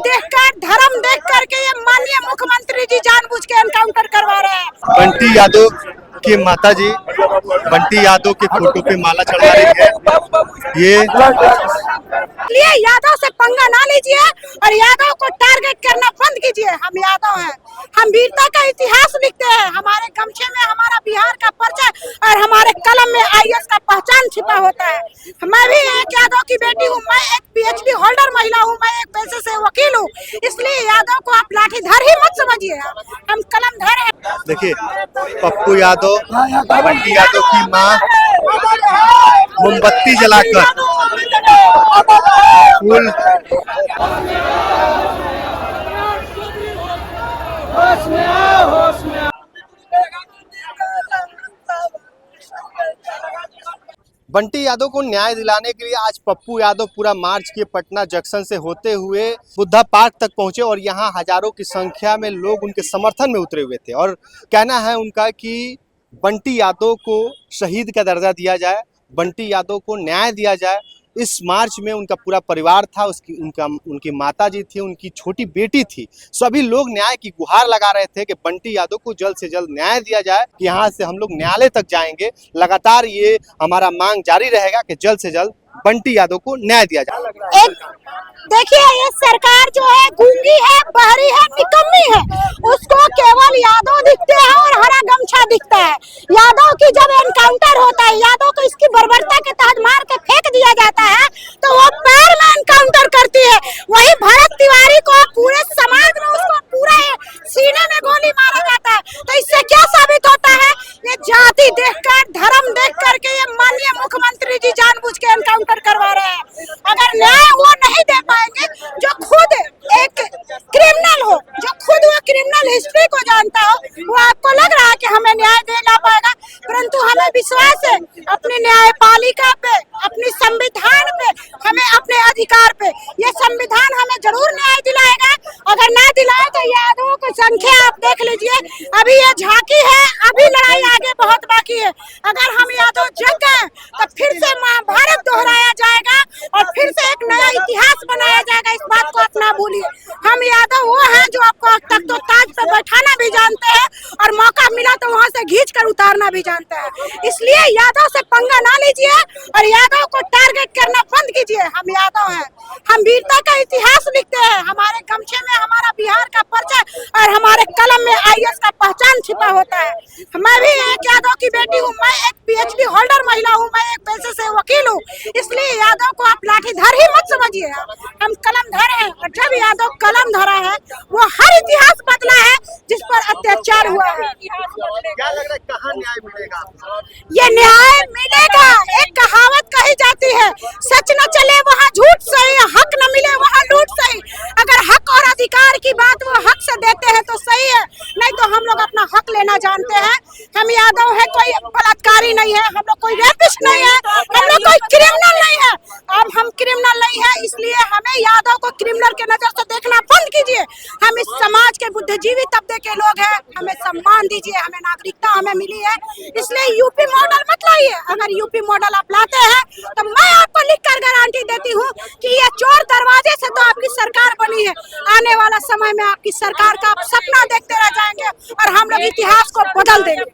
देखकर, धर्म देख करके ये माननीय मुख्यमंत्री जी जानबूझ के एनकाउंटर करवा रहे हैं। बंटी यादव की माता जी बंटी यादव के फोटो पे माला चढ़ा रही है। ये यादव से पंगा ना लीजिए और यादव को टारगेट करना बंद कीजिए। हम यादव हैं, हम वीरता का इतिहास लिखते हैं। हमारे गमछे में हमारा बिहार का परिचय और हमारे कलम में आईएएस का पहचान छिपा होता है। मैं भी एक यादव की बेटी हूँ, मैं एक पीएचडी होल्डर महिला हूँ, मैं एक पैसे से वकील हूँ। इसलिए यादव को आप लाठीधार ही मत समझिए, हम कलमधार हैं। देखिए, पप्पू यादव बंटी यादव की मां मोमबत्ती जलाकर फूल बंटी यादव को न्याय दिलाने के लिए आज पप्पू यादव पूरा मार्च किए पटना जंक्शन से होते हुए बुद्धा पार्क तक पहुंचे और यहां हजारों की संख्या में लोग उनके समर्थन में उतरे हुए थे और कहना है उनका कि बंटी यादव को शहीद का दर्जा दिया जाए, बंटी यादव को न्याय दिया जाए। इस मार्च में उनका पूरा परिवार था, उनकी माता जी थी, उनकी छोटी बेटी थी। सभी लोग न्याय की गुहार लगा रहे थे कि बंटी यादव को जल्द से जल्द न्याय दिया जाए। यहाँ से हम लोग न्यायालय तक जाएंगे। लगातार ये हमारा मांग जारी रहेगा कि जल्द से जल्द बंटी यादव को न्याय दिया जाए। देखिए, ये सरकार जो है गूंगी है, बहरी है, निकम्मी है। उसको केवल यादव दिखते हैं और हरा गमछा दिखता है। यादव की जब एनकाउंटर होता है, यादव को इसकी बर्बरता के तहत मार के फेंक दिया जाता है तो वो पैर में एनकाउंटर करती है। वही भरत तिवारी को पूरे समाज में उसको पूरा सीने में गोली मारा जाता है। तो इससे क्या साबित होता है? ये जाति देखकर, धर्म देख करके ये माननीय मुख्यमंत्री जी जानबूझ के एनकाउंटर करवा रहे हैं। अगर न्याय वो नहीं दे पाएंगे जो खुद एक क्रिमिनल हो, जो खुद वो क्रिमिनल हिस्ट्री को जानता हो, वो आपको लग रहा है कि हमें न्याय दिला पाएगा? परंतु हमें विश्वास है अपनी न्यायपालिका पे, अपनी संविधान पे, हमें अपने अधिकार पे। ये संविधान हमें जरूर न्याय दिलाएगा। अगर ना दिलाए तो यादवों की संख्या आप देख लीजिए, अभी ये झांकी है, अभी लड़ाई आगे बहुत बाकी है। अगर हम यादव जग गए तो फिर से महाभारत दोहराया जाएगा और फिर से एक नया इतिहास बनाया जाएगा। इस बात को आप ना भूलिए। हम यादव वो हैं जो आपको तख्त तो ताज पे बैठाना भी जानते हैं और मौका मिला तो वहाँ से खींच कर उतारना भी जानते हैं। इसलिए यादव से पंगा ना लीजिए और यादव को टारगेट करना बंद कीजिए। हम यादव हैं, हम वीरता का इतिहास लिखते हैं। हमारे गमछे में हमारा बिहार का परिचय और हमारे कलम में आईएएस का पहचान छिपा होता है। मैं भी एक यादव की बेटी हूँ, मैं एक पीएचडी होल्डर महिला हूँ, मैं एक पैसे से वकील हूँ। इसलिए यादव को आप लाठीधार ही मत समझिए, हम कलमधार हैं। और जब यादव कलम धरा है, वो हर इतिहास बदला है जिस पर अत्याचार हुआ है। क्या लग रहा है कहाँ न्याय मिलेगा? ये न्याय मिलेगा। एक कहावत कही जाती है, सच न चले वहाँ झूठ सही, हक न मिले वहाँ लूट सही। अगर हक और अधिकार की बात वो हक से देते हैं तो सही है, नहीं तो हम लोग अपना हक लेना जानते हैं। हम यादव है, कोई बलात्कारी नहीं है, हम लोग कोई रेपिस्ट नहीं है, हम लोग कोई क्रिमिनल नहीं है। अब हम क्रिमिनल नहीं है, इसलिए हमें यादव को क्रिमिनल के नजर से देखना बंद कीजिए। हम इस समाज के बुद्धिजीवी तबके के लोग हैं, हमें सम्मान दीजिए, हमें नागरिकता हमें मिली है। इसलिए यूपी मॉडल मत लाइए। अगर यूपी मॉडल आप लाते हैं तो मैं आपको लिखकर गारंटी देती हूँ कि ये चोर दरवाजे से तो आपकी सरकार बनी है। आने वाला समय में आपकी सरकार का आप सपना देखते रह जाएंगे और हम लोग इतिहास को बदल देंगे।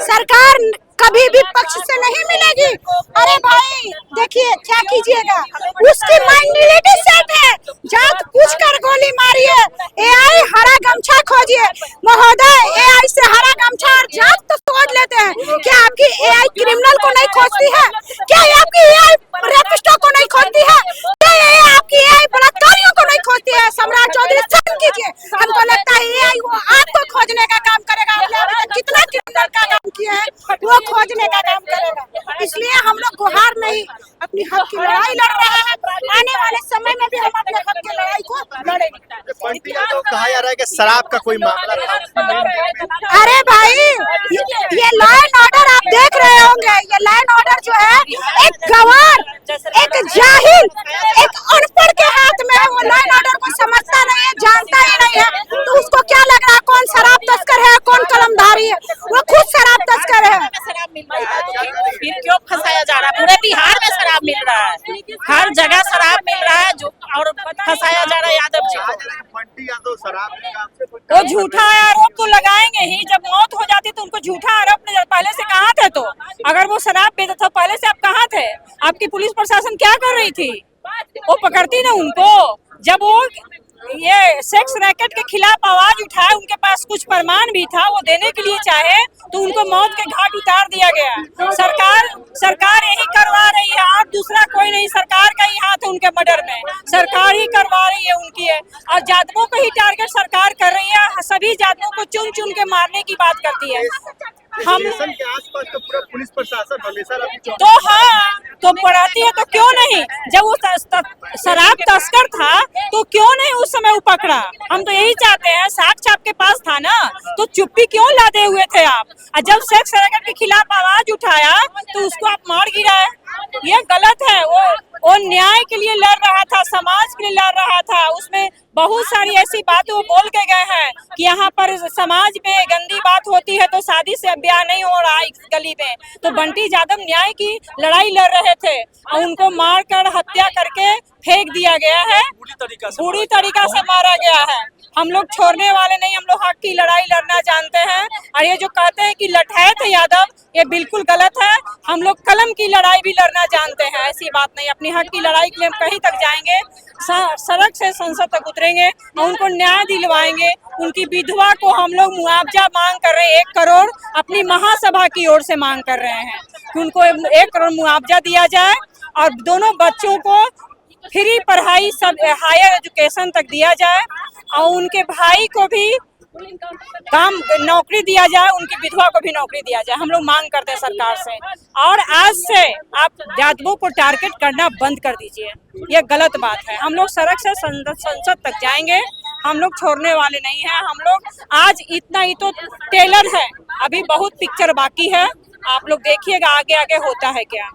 सरकार कभी भी पक्ष से नहीं मिलेगी। अरे भाई देखिए, क्या कीजिएगा, उसकी माइनॉरिटी सेट है, जात पूछ कर गोली मारिए। एआई हरा गमछा खोजिए महोदय, एआई से हरा गमछा और जात तो खोज लेते हैं। क्या आपकी एआई क्रिमिनल को नहीं खोजती है? क्या आपकी एआई रेपिस्टों को नहीं खोजती है? क्या आपकी एआई बलात्कारियों को नहीं खोजती है? सम्राट चौधरी शर्म कीजिए। हमको लगता है एआई वो आपको खोजने का काम करेगा। आपने कितना क्रिमिनल का काम किया है वो खोजने का काम करेगा। इसलिए हम लोग गुहार नहीं, अपनी हक की लड़ाई लड़ रहे हैं। आने वाले समय में भी हम अपने हक की लड़ाई को लड़ेंगे। बंटी यादव कहा जा रहा है कि शराब का कोई मामला था। अरे भाई, ये लॉ एंड ऑर्डर आप देख रहे होंगे। ये लॉ एंड ऑर्डर जो है एक गवार, एक जाहिल, एक अनपढ़ के हाथ में है। वो लॉ एंड ऑर्डर को समझता नहीं है, जानता ही नहीं है। तो उसको क्या लग रहा है कौन शराब तस्कर है, कौन कलमधारी है? वो खुद शराब तस्कर है। फिर क्यों फंसाया जा रहा है? पूरे बिहार में शराब मिल रहा है, हर जगह शराब मिल रहा है जो और फंसाया जा रहा है यादव जी को। बंटी यादव शराब वो झूठा आरोप तो लगाएंगे ही, जब मौत हो जाती तो उनको झूठा आरोप नहीं। पहले से कहाँ थे? तो अगर वो शराब पीते थे पहले से आप कहाँ थे? आपकी पुलिस प्रशासन क्या कर रही थी? वो पकड़ती ना उनको। जब वो ये सेक्स रैकेट के खिलाफ आवाज उठाए, उनके पास कुछ प्रमाण भी था, वो देने के लिए चाहे तो उनको मौत के घाट उतार दिया गया। सरकार यही करवा रही है और दूसरा कोई नहीं। सरकार का ही हाथ है उनके मर्डर में, सरकार ही करवा रही है उनकी है। और जादवों को ही टारगेट सरकार कर रही है, सभी जादवों को चुन चुन के मारने की बात करती है। हम के आसपास तो पूरा पुलिस प्रशासन हमेशा तो हाँ तो बढ़ाती है तो क्यों नहीं? जब वो शराब तस्कर था तो क्यों नहीं उस समय वो पकड़ा? हम तो यही चाहते हैं, साक्ष्य आपके पास था ना, तो चुप्पी क्यों लादे हुए थे आप? और जब सेक्स रैकेट के खिलाफ आवाज उठाया तो उसको आप मार गिराए, ये गलत है। वो न्याय के लिए लड़ रहा था, समाज के लिए लड़ रहा था। उसमें बहुत सारी ऐसी बातें वो बोल के गए हैं कि यहाँ पर समाज में गंदी बात होती है तो शादी से ब्याह नहीं हो रहा इस गली में। तो बंटी यादव न्याय की लड़ाई लड़ रहे थे और उनको मारकर हत्या करके फेंक दिया गया है, बुरी तरीका से मारा गया है। हम लोग छोड़ने वाले नहीं, हम लोग हक की लड़ाई लड़ना जानते हैं। और ये जो कहते हैं कि लठाए थे यादव, ये बिल्कुल गलत है। हम लोग कलम की लड़ाई भी लड़ना जानते हैं, ऐसी बात नहीं। अपनी हक की लड़ाई के लिए हम कहीं तक जाएंगे, सड़क से संसद तक उतरेंगे और उनको न्याय दिलवाएंगे। उनकी विधवा को हम लोग मुआवजा मांग कर रहे हैं, 1 करोड़ अपनी महासभा की ओर से मांग कर रहे हैं कि उनको 1 करोड़ मुआवजा दिया जाए और दोनों बच्चों को फ्री पढ़ाई, सब हायर एजुकेशन तक दिया जाए और उनके भाई को भी नौकरी दिया जाए, उनकी विधवा को भी नौकरी दिया जाए। हम लोग मांग करते हैं सरकार से। और आज से आप यादवों को टारगेट करना बंद कर दीजिए, ये गलत बात है। हम लोग सड़क से संसद तक जाएंगे, हम लोग छोड़ने वाले नहीं हैं। हम लोग आज इतना ही तो टेलर है, अभी बहुत पिक्चर बाकी है। आप लोग देखिएगा आगे आगे होता है क्या।